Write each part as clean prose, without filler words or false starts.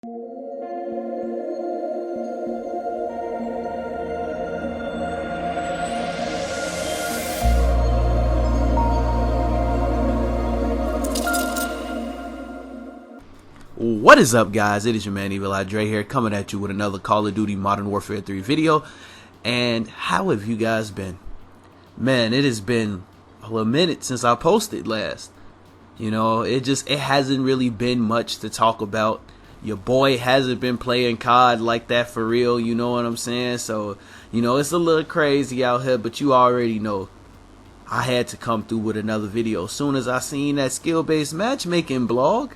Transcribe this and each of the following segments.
What is up, guys? It is your man Evil Dre here, coming at you with another Call of Duty Modern Warfare 3 video. And how have you guys been? Man, it has been a minute since I posted last. You know, it hasn't really been much to talk about. Your boy hasn't been playing COD like that for real, you know what I'm saying? So, you know, it's a little crazy out here, but you already know I had to come through with another video as soon as I seen that skill-based matchmaking blog.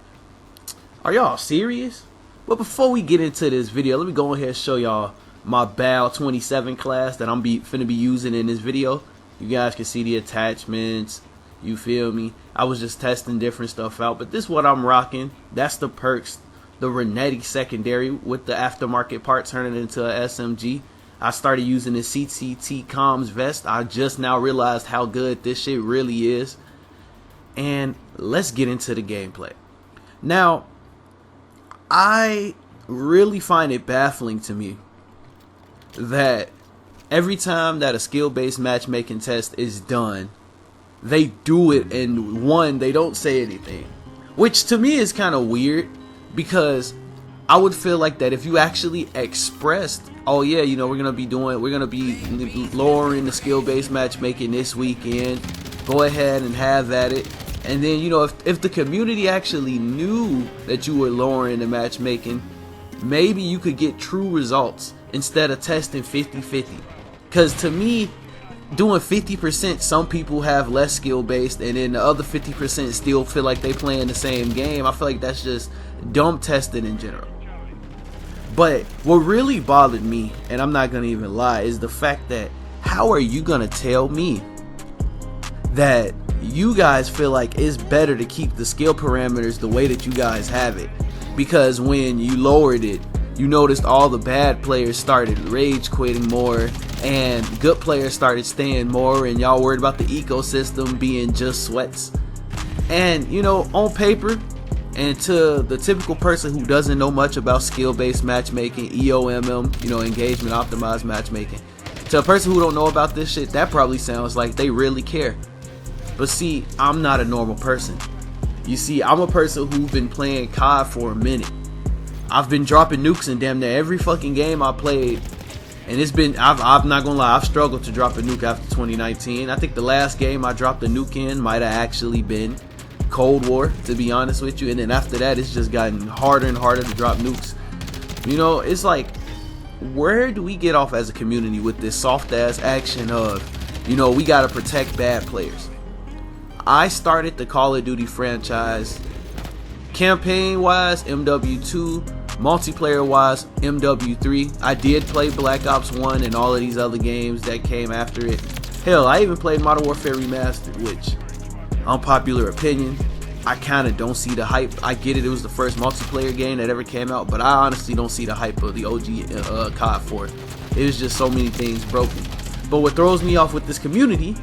Are y'all serious? But before we get into this video, let me go ahead and show y'all my BAL 27 class that I'm finna be using in this video. You guys can see the attachments, you feel me? I was just testing different stuff out, but this is what I'm rocking. That's the perks, the Renetti secondary with the aftermarket part turning into a SMG. I started using the CTT comms vest. I just now realized how good this shit really is. And let's get into the gameplay. Now, I really find it baffling to me that every time that a skill-based matchmaking test is done, they do it and they don't say anything, which to me is kind of weird, because I would feel like that if you actually expressed, oh yeah, you know, we're gonna be lowering the skill-based matchmaking this weekend, go ahead and have at it. And then, you know, if the community actually knew that you were lowering the matchmaking, maybe you could get true results instead of testing 50-50. Because to me, doing 50%, some people have less skill based, and then the other 50% still feel like they playing the same game. I feel like that's just dumb testing in general. But what really bothered me, and I'm not going to even lie, is the fact that how are you going to tell me that you guys feel like it's better to keep the skill parameters the way that you guys have it? Because when you lowered it, you noticed all the bad players started rage quitting more and good players started staying more, and y'all worried about the ecosystem being just sweats. And you know, on paper, and to the typical person who doesn't know much about skill-based matchmaking, Eomm, you know, engagement optimized matchmaking, to a person who don't know about this shit, that probably sounds like they really care. But see, I'm not a normal person. You see, I'm a person who's been playing COD for a minute. I've been dropping nukes in damn near every fucking game I played. And it's been, I'm not gonna lie, I've struggled to drop a nuke after 2019. I think the last game I dropped a nuke in might have actually been Cold War, to be honest with you. And then after that, it's just gotten harder and harder to drop nukes. You know, it's like, where do we get off as a community with this soft ass action of, you know, we gotta protect bad players? I started the Call of Duty franchise campaign wise MW2, multiplayer wise MW3. I did play Black Ops 1 and all of these other games that came after it. Hell, I even played Modern Warfare Remastered, which, unpopular opinion, I kind of don't see the hype. I get it, it was the first multiplayer game that ever came out, but I honestly don't see the hype of the OG COD for it. It was just so many things broken. But what throws me off with this community,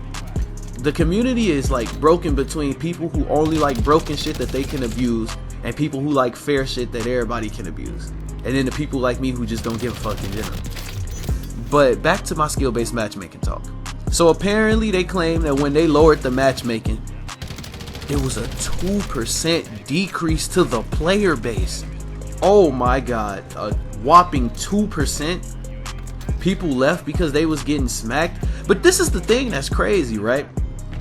the community is like broken between people who only like broken shit that they can abuse and people who like fair shit that everybody can abuse, and then the people like me who just don't give a fuck in general. But back to my skill-based matchmaking talk. So apparently they claim that when they lowered the matchmaking, it was a 2% decrease to the player base. Oh my god, a whopping 2%. People left because they was getting smacked. But this is the thing that's crazy, right?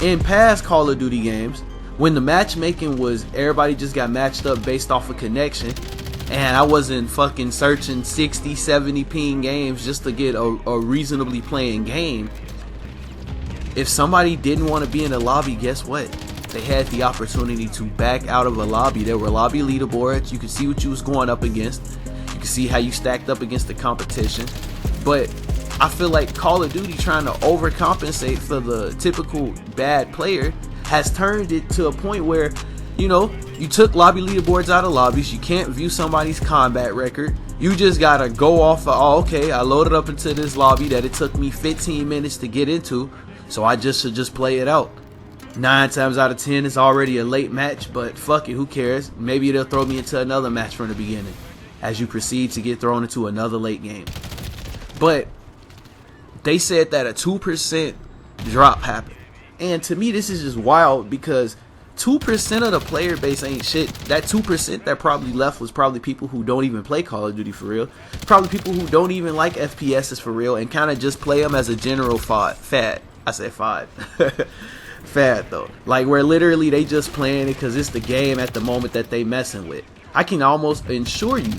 In past Call of Duty games, when the matchmaking was everybody just got matched up based off of connection, and I wasn't fucking searching 60, 70 ping games just to get a reasonably playing game. If somebody didn't want to be in the lobby, guess what? They had the opportunity to back out of a lobby. There were lobby leaderboards. You could see what you was going up against. You could see how you stacked up against the competition. But I feel like Call of Duty trying to overcompensate for the typical bad player has turned it to a point where, you know, you took lobby leaderboards out of lobbies. You can't view somebody's combat record. You just gotta go off of, oh, okay, I loaded up into this lobby that it took me 15 minutes to get into, so I should just play it out. 9 times out of 10 it's already a late match, but fuck it, who cares? Maybe they'll throw me into another match from the beginning. as you proceed to get thrown into another late game. But they said that a 2% drop happened. And to me, this is just wild, because 2% of the player base ain't shit. That 2% that probably left was probably people who don't even play Call of Duty for real. Probably people who don't even like FPSs for real and kind of just play them as a general fad. I said fad. Fad though. Like, where literally they just playing it because it's the game at the moment that they messing with. I can almost assure you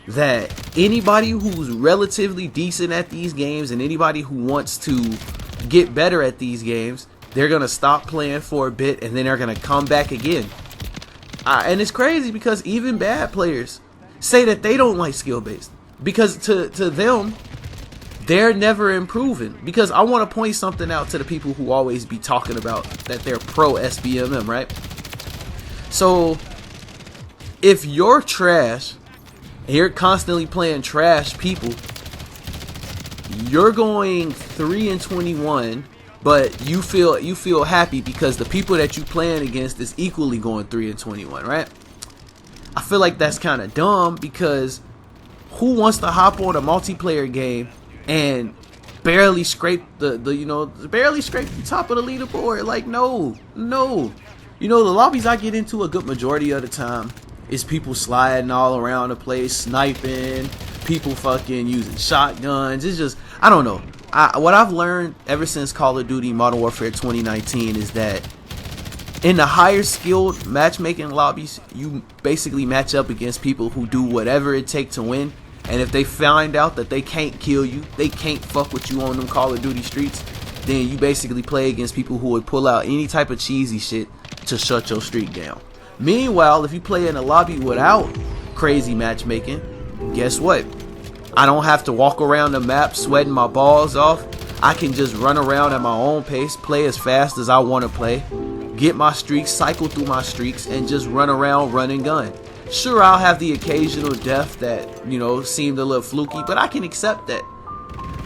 that anybody who's relatively decent at these games and anybody who wants to get better at these games, they're going to stop playing for a bit and then they're going to come back again. And it's crazy because even bad players say that they don't like skill-based, because to them, they're never improving. Because I want to point something out to the people who always be talking about that they're pro Sbmm, right? So if you're trash and you're constantly playing trash people, you're going 3-21, but you feel happy because the people that you playing against is equally going 3-21, right? I feel like that's kind of dumb, because who wants to hop on a multiplayer game and barely scrape barely scrape the top of the leaderboard? Like, no. You know, the lobbies I get into a good majority of the time is people sliding all around the place, sniping, people fucking using shotguns. It's just, I don't know. What I've learned ever since Call of Duty Modern Warfare 2019 is that in the higher skilled matchmaking lobbies, you basically match up against people who do whatever it takes to win. And if they find out that they can't kill you, they can't fuck with you on them Call of Duty streets, then you basically play against people who would pull out any type of cheesy shit to shut your streak down. Meanwhile, if you play in a lobby without crazy matchmaking, guess what? I don't have to walk around the map sweating my balls off. I can just run around at my own pace, play as fast as I want to play, get my streaks, cycle through my streaks, and just run around, run and gun. Sure, I'll have the occasional death that, you know, seemed a little fluky, but I can accept that.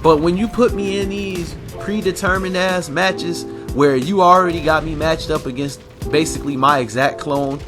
But when you put me in these predetermined ass matches where you already got me matched up against basically my exact clone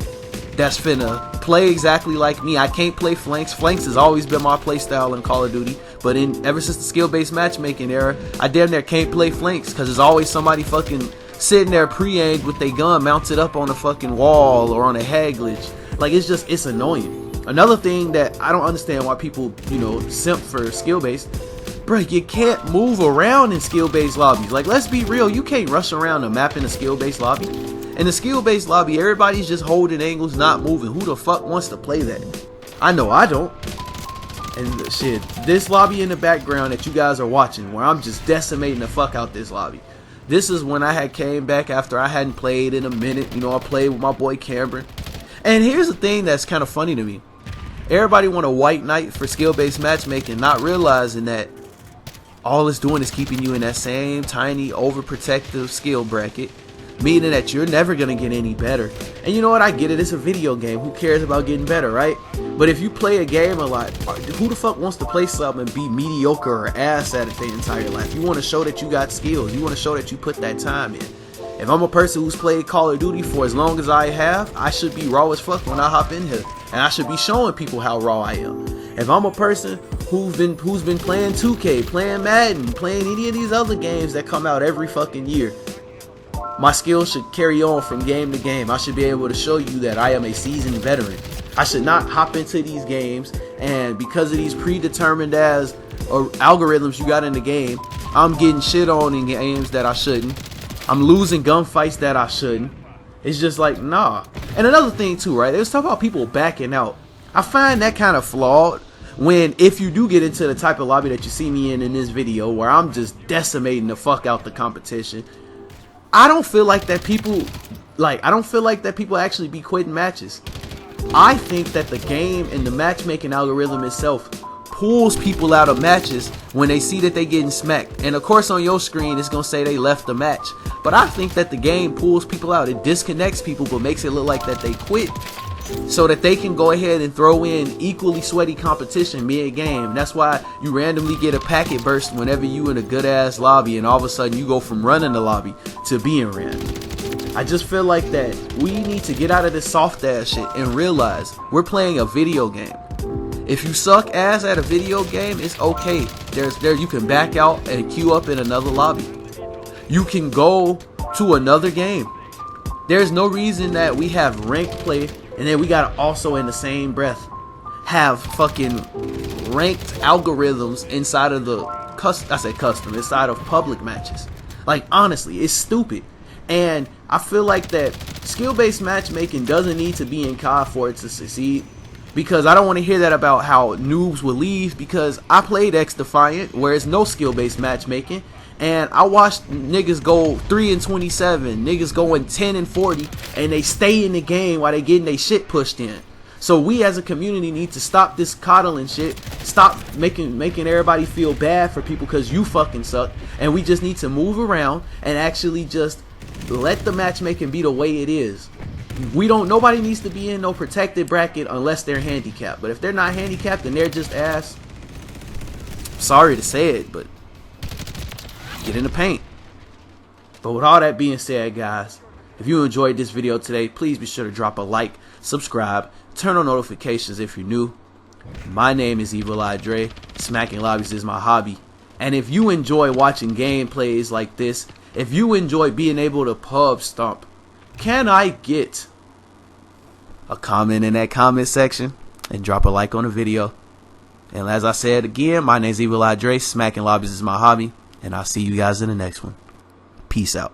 that's finna play exactly like me. I can't play flanks. Flanks has always been my play style in Call of Duty, but ever since the skill-based matchmaking era, I damn near can't play flanks because there's always somebody fucking sitting there pre-aimed with their gun mounted up on a fucking wall or on a head glitch. Like, it's annoying. Another thing that I don't understand why people, you know, simp for skill-based. Bro, you can't move around in skill-based lobbies. Like, let's be real, you can't rush around a map in a skill-based lobby. In the skill-based lobby, everybody's just holding angles, not moving. Who the fuck wants to play that? I know I don't. And shit, this lobby in the background that you guys are watching, where I'm just decimating the fuck out this lobby. This is when I had came back after I hadn't played in a minute. You know, I played with my boy Cameron. And here's the thing that's kind of funny to me. Everybody want a white knight for skill-based matchmaking, not realizing that all it's doing is keeping you in that same tiny overprotective skill bracket, meaning that you're never gonna get any better. And you know what, I get it, it's a video game, who cares about getting better, right? But if you play a game a lot, who the fuck wants to play something and be mediocre or ass at it their entire life? You want to show that you got skills, you want to show that you put that time in. If I'm a person who's played Call of Duty for as long as I have, I should be raw as fuck when I hop in here, and I should be showing people how raw I am. If I'm a person who's been playing 2K, playing Madden, playing any of these other games that come out every fucking year, my skills should carry on from game to game. I should be able to show you that I am a seasoned veteran. I should not hop into these games and because of these predetermined as algorithms you got in the game, I'm getting shit on in games that I shouldn't. I'm losing gunfights that I shouldn't. It's just like, nah. And another thing too, right? Let's talk about people backing out. I find that kind of flawed when, if you do get into the type of lobby that you see me in this video, where I'm just decimating the fuck out the competition, I don't feel like that people actually be quitting matches. I think that the game and the matchmaking algorithm itself pulls people out of matches when they see that they getting smacked. And of course on your screen it's gonna say they left the match. But I think that the game pulls people out. It disconnects people but makes it look like that they quit, so that they can go ahead and throw in equally sweaty competition mid-game. That's why you randomly get a packet burst whenever you in a good-ass lobby, and all of a sudden you go from running the lobby to being random. I just feel like that we need to get out of this soft-ass shit and realize we're playing a video game. If you suck ass at a video game, it's okay. You can back out and queue up in another lobby. You can go to another game. There's no reason that we have ranked play and then we gotta also in the same breath have fucking ranked algorithms inside of the inside of public matches. Like, honestly, it's stupid. And I feel like that skill-based matchmaking doesn't need to be in COD for it to succeed, because I don't want to hear that about how noobs will leave, because I played X Defiant where it's no skill-based matchmaking, and I watched niggas go 3-27, niggas going 10-40, and they stay in the game while they getting their shit pushed in. So we as a community need to stop this coddling shit. Stop making everybody feel bad for people because you fucking suck. And we just need to move around and actually just let the matchmaking be the way it is. Nobody needs to be in no protected bracket unless they're handicapped. But if they're not handicapped and they're just ass, sorry to say it, but get in the paint. But with all that being said, guys, if you enjoyed this video today, please be sure to drop a like, subscribe, turn on notifications if you're new. My name is Evil Eye Dre. Smacking lobbies is my hobby. And if you enjoy watching gameplays like this, if you enjoy being able to pub stomp, can I get a comment in that comment section and drop a like on the video? And as I said again, my name is Evil Eye Dre. Smacking lobbies is my hobby. And I'll see you guys in the next one. Peace out.